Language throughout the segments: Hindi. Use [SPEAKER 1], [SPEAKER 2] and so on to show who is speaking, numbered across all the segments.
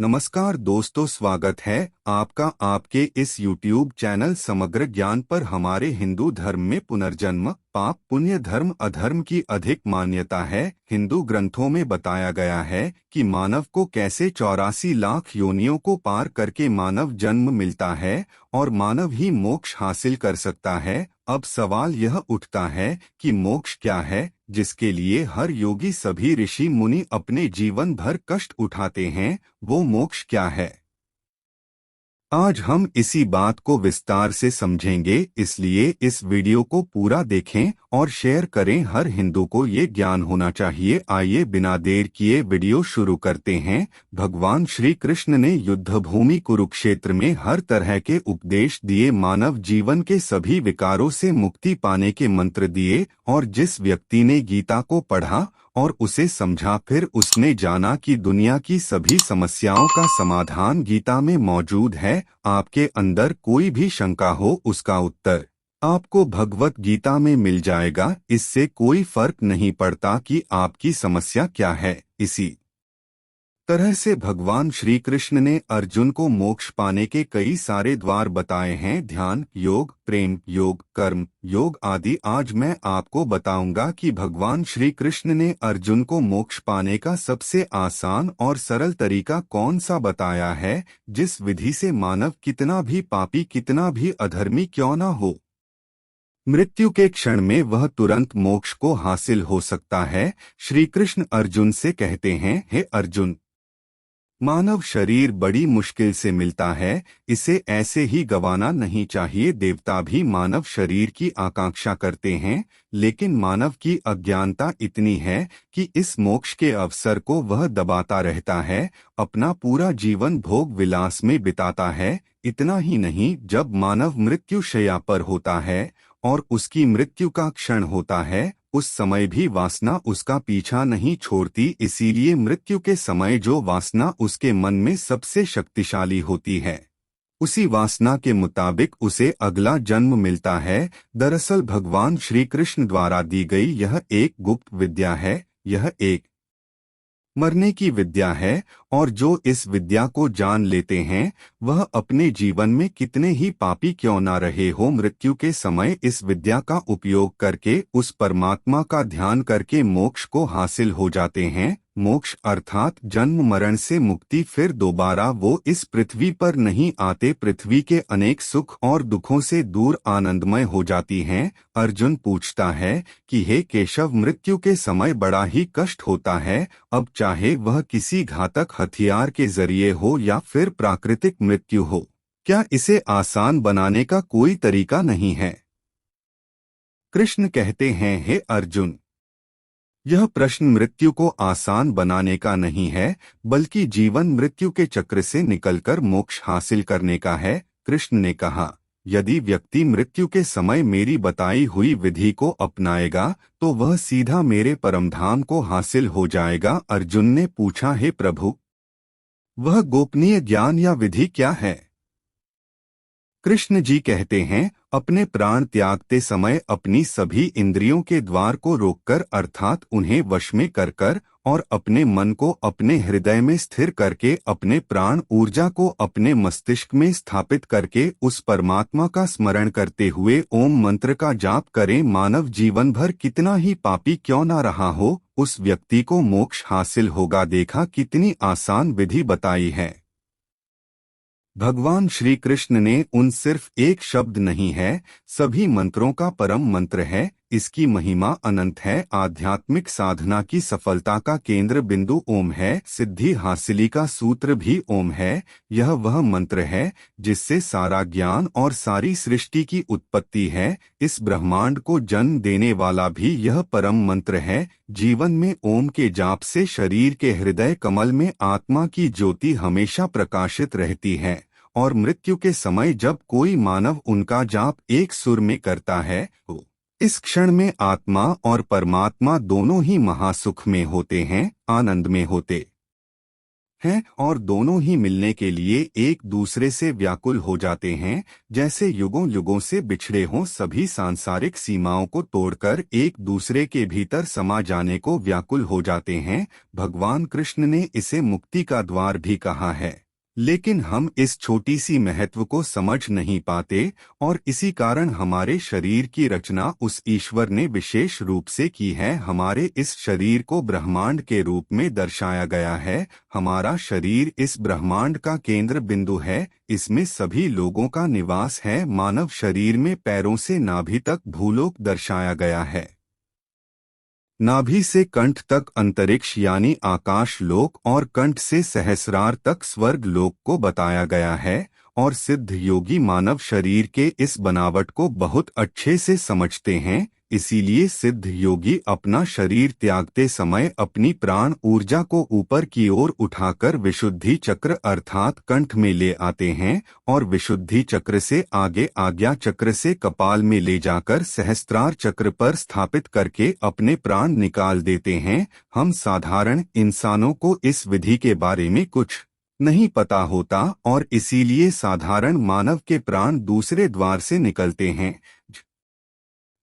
[SPEAKER 1] नमस्कार दोस्तों, स्वागत है आपका आपके इस YouTube चैनल समग्र ज्ञान पर। हमारे हिंदू धर्म में पुनर्जन्म, पाप पुण्य, धर्म अधर्म की अधिक मान्यता है। हिंदू ग्रंथों में बताया गया है कि मानव को कैसे 84 लाख योनियों को पार करके मानव जन्म मिलता है और मानव ही मोक्ष हासिल कर सकता है। अब सवाल यह उठता है कि मोक्ष क्या है, जिसके लिए हर योगी, सभी ऋषि मुनि अपने जीवन भर कष्ट उठाते हैं। वो मोक्ष क्या है? आज हम इसी बात को विस्तार से समझेंगे, इसलिए इस वीडियो को पूरा देखें और शेयर करें। हर हिंदू को ये ज्ञान होना चाहिए। आइए बिना देर किए वीडियो शुरू करते हैं। भगवान श्री कृष्ण ने युद्ध भूमि कुरुक्षेत्र में हर तरह के उपदेश दिए, मानव जीवन के सभी विकारों से मुक्ति पाने के मंत्र दिए। और जिस व्यक्ति ने गीता को पढ़ा और उसे समझा, फिर उसने जाना कि दुनिया की सभी समस्याओं का समाधान गीता में मौजूद है। आपके अंदर कोई भी शंका हो, उसका उत्तर आपको भगवत गीता में मिल जाएगा। इससे कोई फर्क नहीं पड़ता कि आपकी समस्या क्या है। इसी तरह से भगवान श्री कृष्ण ने अर्जुन को मोक्ष पाने के कई सारे द्वार बताए हैं। ध्यान योग, प्रेम योग, कर्म योग आदि। आज मैं आपको बताऊंगा कि भगवान श्री कृष्ण ने अर्जुन को मोक्ष पाने का सबसे आसान और सरल तरीका कौन सा बताया है, जिस विधि से मानव कितना भी पापी, कितना भी अधर्मी क्यों न हो, मृत्यु के क्षण में वह तुरंत मोक्ष को हासिल हो सकता है। श्री कृष्ण अर्जुन से कहते हैं, हे अर्जुन, मानव शरीर बड़ी मुश्किल से मिलता है, इसे ऐसे ही गंवाना नहीं चाहिए। देवता भी मानव शरीर की आकांक्षा करते हैं, लेकिन मानव की अज्ञानता इतनी है कि इस मोक्ष के अवसर को वह दबाता रहता है, अपना पूरा जीवन भोग विलास में बिताता है। इतना ही नहीं, जब मानव मृत्युशैया पर होता है और उसकी मृत्यु का क्षण होता है, उस समय भी वासना उसका पीछा नहीं छोड़ती। इसीलिए मृत्यु के समय जो वासना उसके मन में सबसे शक्तिशाली होती है, उसी वासना के मुताबिक उसे अगला जन्म मिलता है। दरअसल भगवान श्री कृष्ण द्वारा दी गई यह एक गुप्त विद्या है। यह एक मरने की विद्या है, और जो इस विद्या को जान लेते हैं, वह अपने जीवन में कितने ही पापी क्यों ना रहे हो, मृत्यु के समय इस विद्या का उपयोग करके उस परमात्मा का ध्यान करके मोक्ष को हासिल हो जाते हैं। मोक्ष अर्थात जन्म मरण से मुक्ति। फिर दोबारा वो इस पृथ्वी पर नहीं आते, पृथ्वी के अनेक सुख और दुखों से दूर आनंदमय हो जाती हैं। अर्जुन पूछता है कि हे केशव, मृत्यु के समय बड़ा ही कष्ट होता है, अब चाहे वह किसी घातक हथियार के जरिए हो या फिर प्राकृतिक मृत्यु हो, क्या इसे आसान बनाने का कोई तरीका नहीं है? कृष्ण कहते हैं, हे अर्जुन, यह प्रश्न मृत्यु को आसान बनाने का नहीं है, बल्कि जीवन मृत्यु के चक्र से निकलकर मोक्ष हासिल करने का है। कृष्ण ने कहा, यदि व्यक्ति मृत्यु के समय मेरी बताई हुई विधि को अपनाएगा तो वह सीधा मेरे परमधाम को हासिल हो जाएगा। अर्जुन ने पूछा, हे प्रभु, वह गोपनीय ज्ञान या विधि क्या है? कृष्ण जी कहते हैं, अपने प्राण त्यागते समय अपनी सभी इंद्रियों के द्वार को रोककर, अर्थात उन्हें वश में कर और अपने मन को अपने हृदय में स्थिर करके, अपने प्राण ऊर्जा को अपने मस्तिष्क में स्थापित करके उस परमात्मा का स्मरण करते हुए ओम मंत्र का जाप करें। मानव जीवन भर कितना ही पापी क्यों ना रहा हो, उस व्यक्ति को मोक्ष हासिल होगा। देखा कितनी आसान विधि बताई है। भगवान श्री कृष्ण ने उन सिर्फ एक शब्द नहीं है, सभी मंत्रों का परम मंत्र है। इसकी महिमा अनंत है। आध्यात्मिक साधना की सफलता का केंद्र बिंदु ओम है। सिद्धि हासिली का सूत्र भी ओम है। यह वह मंत्र है जिससे सारा ज्ञान और सारी सृष्टि की उत्पत्ति है। इस ब्रह्मांड को जन्म देने वाला भी यह परम मंत्र है। जीवन में ओम के जाप से शरीर के हृदय कमल में आत्मा की ज्योति हमेशा प्रकाशित रहती है, और मृत्यु के समय जब कोई मानव उनका जाप एक सुर में करता है, तो इस क्षण में आत्मा और परमात्मा दोनों ही महासुख में होते हैं, आनंद में होते हैं और दोनों ही मिलने के लिए एक दूसरे से व्याकुल हो जाते हैं, जैसे युगों युगों से बिछड़े हों, सभी सांसारिक सीमाओं को तोड़कर एक दूसरे के भीतर समा जाने को व्याकुल हो जाते हैं। भगवान कृष्ण ने इसे मुक्ति का द्वार भी कहा है, लेकिन हम इस छोटी सी महत्व को समझ नहीं पाते और इसी कारण हमारे शरीर की रचना उस ईश्वर ने विशेष रूप से की है। हमारे इस शरीर को ब्रह्मांड के रूप में दर्शाया गया है। हमारा शरीर इस ब्रह्मांड का केंद्र बिंदु है, इसमें सभी लोगों का निवास है। मानव शरीर में पैरों से नाभि तक भूलोक दर्शाया गया है, नाभि से कंठ तक अंतरिक्ष यानी आकाश लोक और कंठ से सहस्रार तक स्वर्ग लोक को बताया गया है। और सिद्ध योगी मानव शरीर के इस बनावट को बहुत अच्छे से समझते हैं, इसीलिए सिद्ध योगी अपना शरीर त्यागते समय अपनी प्राण ऊर्जा को ऊपर की ओर उठाकर विशुद्धि चक्र अर्थात कंठ में ले आते हैं और विशुद्धि चक्र से आगे आज्ञा चक्र से कपाल में ले जाकर सहस्त्रार चक्र पर स्थापित करके अपने प्राण निकाल देते हैं। हम साधारण इंसानों को इस विधि के बारे में कुछ नहीं पता होता और इसीलिए साधारण मानव के प्राण दूसरे द्वार से निकलते हैं,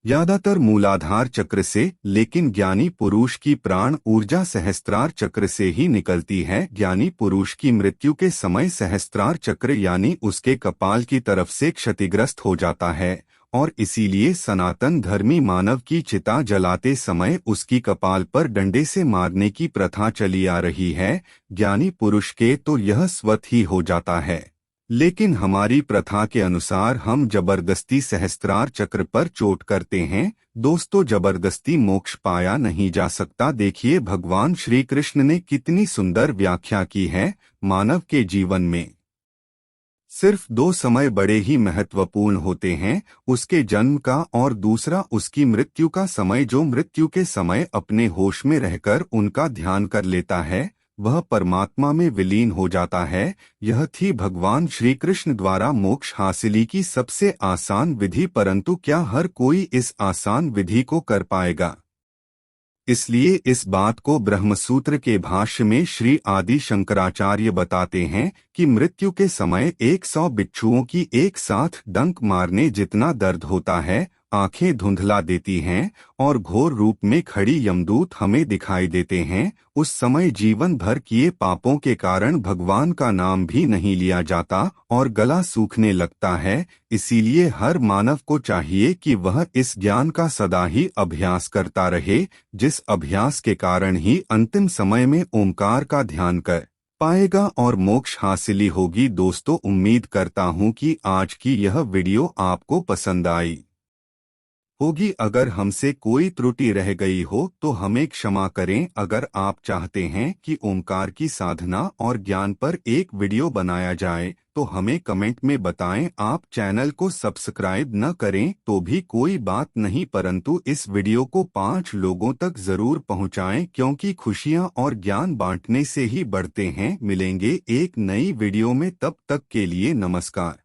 [SPEAKER 1] ज्यादातर मूलाधार चक्र से, लेकिन ज्ञानी पुरुष की प्राण ऊर्जा सहस्त्रार चक्र से ही निकलती है। ज्ञानी पुरुष की मृत्यु के समय सहस्त्रार चक्र यानी उसके कपाल की तरफ से क्षतिग्रस्त हो जाता है और इसीलिए सनातन धर्मी मानव की चिता जलाते समय उसकी कपाल पर डंडे से मारने की प्रथा चली आ रही है। ज्ञानी पुरुष के तो यह स्वतः ही हो जाता है, लेकिन हमारी प्रथा के अनुसार हम जबरदस्ती सहस्त्रार चक्र पर चोट करते हैं। दोस्तों, जबरदस्ती मोक्ष पाया नहीं जा सकता। देखिए भगवान श्री कृष्ण ने कितनी सुंदर व्याख्या की है। मानव के जीवन में सिर्फ दो समय बड़े ही महत्वपूर्ण होते हैं, उसके जन्म का और दूसरा उसकी मृत्यु का समय। जो मृत्यु के समय अपने होश में रहकर उनका ध्यान कर लेता है वह परमात्मा में विलीन हो जाता है। यह थी भगवान श्री कृष्ण द्वारा मोक्ष हासिली की सबसे आसान विधि, परंतु क्या हर कोई इस आसान विधि को कर पाएगा? इसलिए इस बात को ब्रह्मसूत्र के भाष्य में श्री आदि शंकराचार्य बताते हैं कि मृत्यु के समय 100 बिच्छुओं की एक साथ डंक मारने जितना दर्द होता है, आंखें धुंधला देती हैं और घोर रूप में खड़ी यमदूत हमें दिखाई देते हैं, उस समय जीवन भर किए पापों के कारण भगवान का नाम भी नहीं लिया जाता और गला सूखने लगता है। इसीलिए हर मानव को चाहिए कि वह इस ज्ञान का सदा ही अभ्यास करता रहे, जिस अभ्यास के कारण ही अंतिम समय में ओंकार का ध्यान कर पाएगा और मोक्ष हासिली होगी। दोस्तों, उम्मीद करता हूँ कि आज की यह वीडियो आपको पसंद आई होगी। अगर हमसे कोई त्रुटि रह गई हो तो हमें क्षमा करें। अगर आप चाहते हैं कि ओंकार की साधना और ज्ञान पर एक वीडियो बनाया जाए तो हमें कमेंट में बताएं। आप चैनल को सब्सक्राइब न करें तो भी कोई बात नहीं, परंतु इस वीडियो को 5 लोगों तक जरूर पहुंचाएं, क्योंकि खुशियां और ज्ञान बांटने से ही बढ़ते हैं। मिलेंगे एक नई वीडियो में, तब तक के लिए नमस्कार।